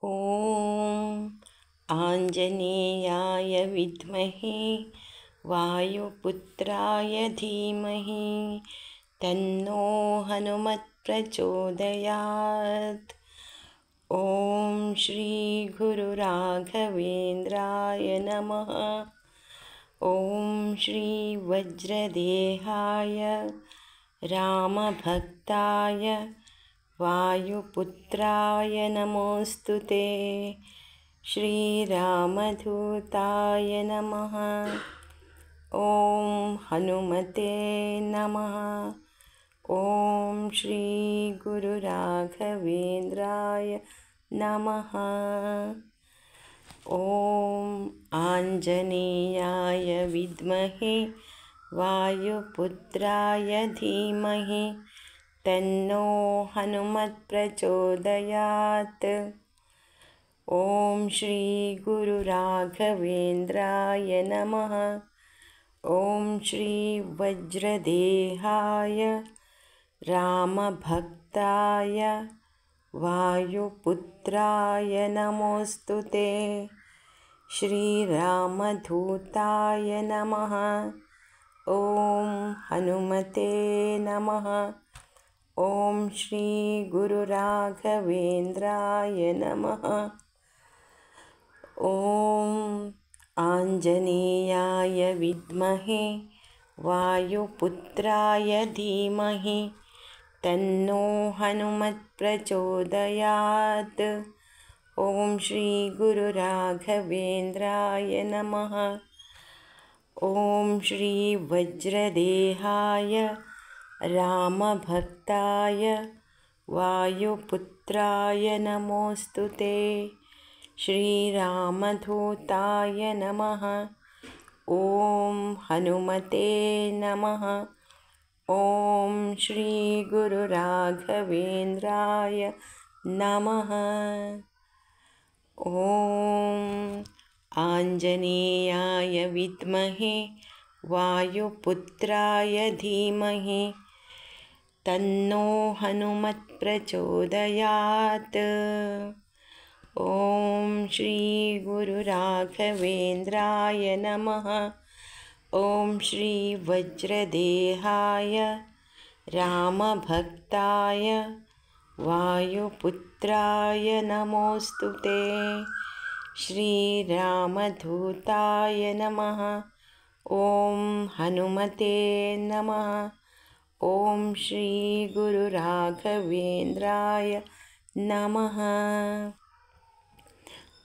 ॐ आञ्जनेयाय विद्महे वायुपुत्राय धीमहि तन्नो हनुमत् प्रचोदयात्। ॐ श्रीगुरुराघवेन्द्राय नमः। ॐ श्रीवज्रदेहाय रामभक्ताय वायुपुत्राय नमोऽस्तु ते। श्रीरामदूताय नमः। ॐ हनुमते नमः। ॐ श्रीगुरुराघवेन्द्राय नमः। ॐ आञ्जनेयाय विद्महे वायुपुत्राय धीमहि तन्नो हनुमत् प्रचोदयात्। ॐ श्रीगुरुराघवेन्द्राय नमः। ॐ श्रीवज्रदेहाय रामभक्ताय वायुपुत्राय नमोऽस्तु ते। श्रीरामदूताय नमः। ॐ हनुमते नमः। ॐ श्रीगुरुराघवेन्द्राय नमः। ॐ आञ्जनेयाय विद्महे वायुपुत्राय धीमहि तन्नो हनुमत् प्रचोदयात्। ॐ श्रीगुरुराघवेन्द्राय नमः। ॐ श्रीवज्रदेहाय रामभक्ताय वायुपुत्राय नमोऽस्तु ते। श्रीरामदूताय नमः। ॐ हनुमते नमः। ॐ श्रीगुरुराघवेन्द्राय नमः। ॐ आञ्जनेयाय विद्महे वायुपुत्राय धीमहि तन्नो हनुमत् प्रचोदयात्। ॐ श्रीगुरुराघवेन्द्राय नमः। ॐ श्रीवज्रदेहाय रामभक्ताय वायुपुत्राय नमोऽस्तु ते। श्रीरामदूताय नमः। ॐ हनुमते नमः। ॐ श्रीगुरुराघवेन्द्राय नमः।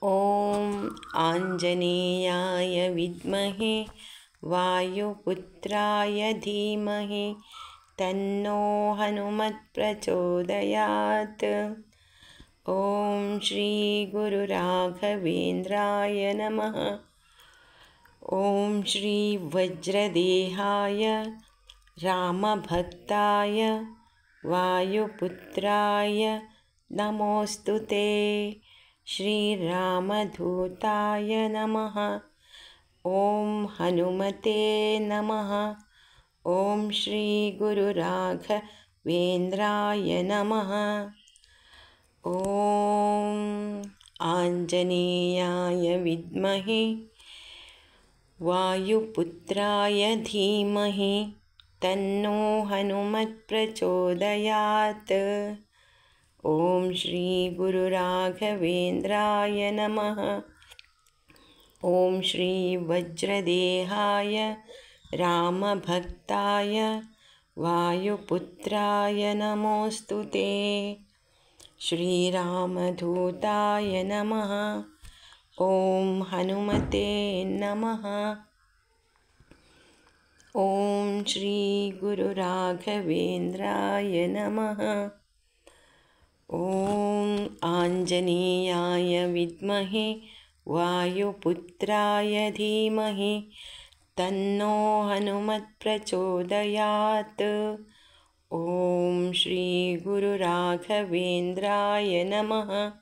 ॐ आञ्जनेयाय विद्महे वायुपुत्राय धीमहि तन्नो हनुमत् प्रचोदयात्। ॐ श्रीगुरुराघवेन्द्राय नमः। ॐ श्रीवज्रदेहाय रामभक्ताय वायुपुत्राय नमोऽस्तु ते। श्रीरामदूताय नमः। ॐ हनुमते नमः। ॐ श्रीगुरुराघवेन्द्राय नमः। ॐ आञ्जनेयाय विद्महे वायुपुत्राय धीमहि तन्नो हनुमत् प्रचोदयात्। ॐ श्रीगुरुराघवेन्द्राय नमः। ॐ श्रीवज्रदेहाय रामभक्ताय वायुपुत्राय नमोऽस्तु ते। श्रीरामदूताय नमः। ॐ हनुमते नमः। ॐ श्रीगुरुराघवेन्द्राय नमः। ॐ आञ्जनेयाय विद्महे वायुपुत्राय धीमहि तन्नो हनुमत् प्रचोदयात्। ॐ श्रीगुरुराघवेन्द्राय नमः।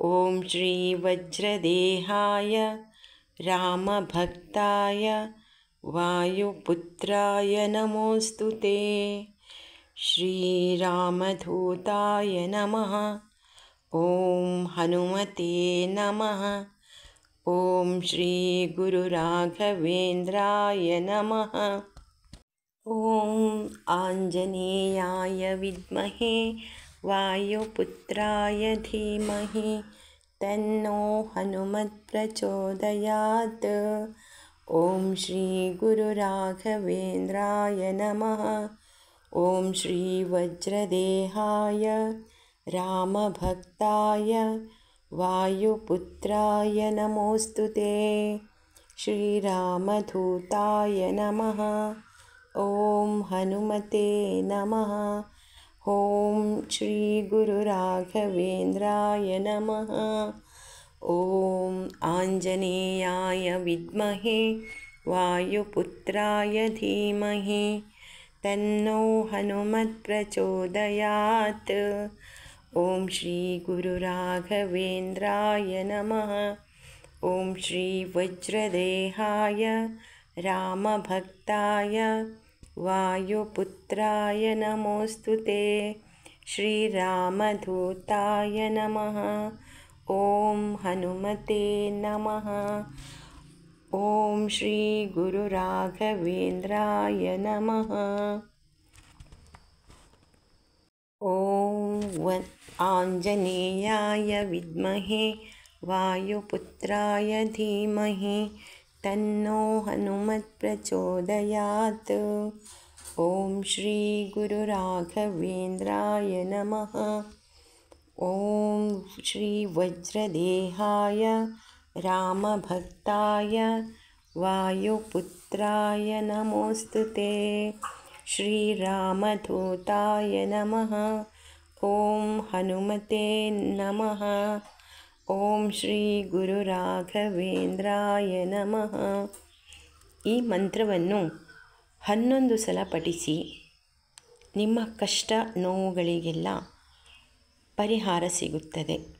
ॐ श्रीवज्रदेहाय रामभक्ताय वायुपुत्राय नमोऽस्तु ते। श्रीरामदूताय नमः। ಓಂ ಹನುಮತೆ ನಮಃ. ಓಂ ಶ್ರೀ ಗುರು ರಾಘವೇಂದ್ರಾಯ ನಮಃ. ಓಂ ಆಂಜನೇಯಾಯ ವಿದ್ಮಹೆ ವಾಯುಪುತ್ರಾಯ ಧೀಮಹಿ ತನ್ನೋ ಹನುಮತ್ ಪ್ರಚೋದಯಾತ್. ಓಂ ಶ್ರೀ ಗುರು ರಾಘವೇಂದ್ರಾಯ ನಮಃ. ಓಂ ಶ್ರೀ ವಜ್ರದೇಹಾಯ ರಾಮಭಕ್ತಾಯ ವಾಯುಪುತ್ರಾಯ ನಮೋಸ್ತುತೆ. ಶ್ರೀರಾಮಧೂತಾಯ ನಮಃ. ಓಂ ಹನುಮತೆ ನಮಃ. ಓಂ ಶ್ರೀ ಗುರು ರಾಘವೇಂದ್ರಾಯ ನಮಃ. ಓಂ ಆಂಜನೇಯಾಯ ವಿದ್ಮಹೆ ವಾಯುಪುತ್ರಾಯ ಧೀಮಹಿ ತನ್ನೋ ಹನುಮತ್ ಪ್ರಚೋದಯಾತ್. ಓಂ ಶ್ರೀ ಗುರು ರಾಘವೇಂದ್ರಾಯ ನಮಃ. ಓಂ ಶ್ರೀ ವಜ್ರದೇಹಾಯ ರಾಮಭಕ್ತಾಯ ವಾಯುಪುತ್ರಾಯ ನಮೋಸ್ತುತೆ. ಶ್ರೀರಾಮಧೂತಾಯ ನಮಃ. ಓಂ ಹನುಮತೆ ನಮಃ. ಓಂ ಶ್ರೀ ಗುರು ರಾಘವೇಂದ್ರಾಯ ನಮಃ. ಓಂ ಆಂಜನೇಯಾಯ ವಿದ್ಮಹೆ ವಾಯುಪುತ್ರಾಯ ಧೀಮಹಿ ತನ್ನೋ ಹನುಮತ್ ಪ್ರಚೋದಯಾತ್. ಓಂ ಶ್ರೀ ಗುರು ರಾಘವೇಂದ್ರಾಯ ನಮಃ. ಓಂ ಶ್ರೀ ವಜ್ರದೇಹಾಯ ರಾಮಭಕ್ತಾಯ ವಾಯುಪುತ್ರಾಯ ನಮೋಸ್ತುತೆ. ಶ್ರೀರಾಮಧೂತಾಯ ನಮಃ. ಓಂ ಹನುಮತೆ ನಮಃ. ಓಂ ಶ್ರೀ ಗುರು ರಾಘವೇಂದ್ರಾಯ ನಮಃ. ಈ ಮಂತ್ರವನ್ನು 11 ಸಲ ಪಠಿಸಿ. ನಿಮ್ಮ ಕಷ್ಟ ನೋವುಗಳಿಗೆಲ್ಲ ಪರಿಹಾರ ಸಿಗುತ್ತದೆ.